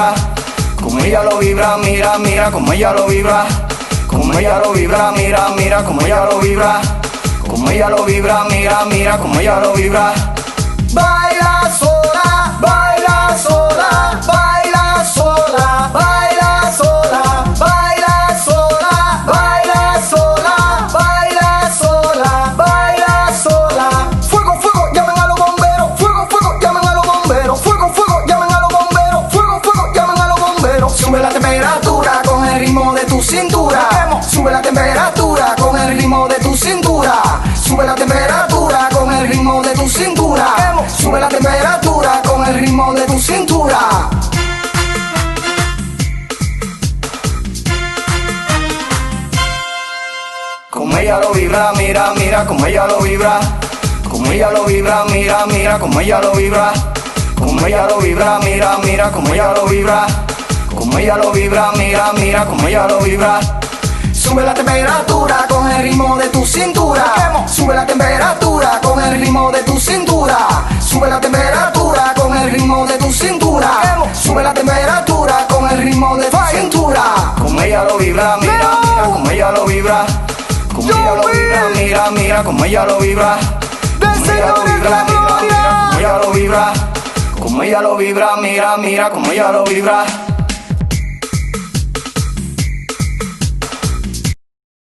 vibra, como ella lo vibra, mira, mira como ella lo vibra, como ella lo vibra, mira, mira como ella lo vibra, como ella lo vibra, mira, mira como ella lo vibra. Baila sola, baila sola, baila sola, baila sola, baila sola, baila sola, baila sola, baila sola. Fuego, fuego, llamen a los bomberos, fuego, fuego, llamen a los bomberos, fuego, fuego, llamen a los bomberos, fuego, fuego, llamen a los bomberos. Sube la temperatura con el ritmo de tu cintura. Sube la temperatura con el ritmo de tu cintura. Sube la temperatura con el ritmo de tu cintura. Sube la temperatura con el ritmo de tu cintura. Como ella lo vibra, mira, mira como ella lo vibra, como ella lo vibra, mira, mira como ella lo vibra, como ella lo vibra, mira, mira como ella lo vibra, como ella lo vibra, mira, mira como ella lo vibra. Sube la temperatura con el ritmo de tu cintura. Sube la temperatura con el ritmo de tu cintura. Sube la temperatura con el ritmo de tu cintura. Sube la temperatura con el ritmo de tu cintura. Como ella lo vibra, mira, mira como ella lo vibra, como ella lo vibra, mira, mira como ella lo vibra, como ella lo vibra, mira, mira como ella lo vibra, como ella lo vibra, mira, mira como ella lo vibra.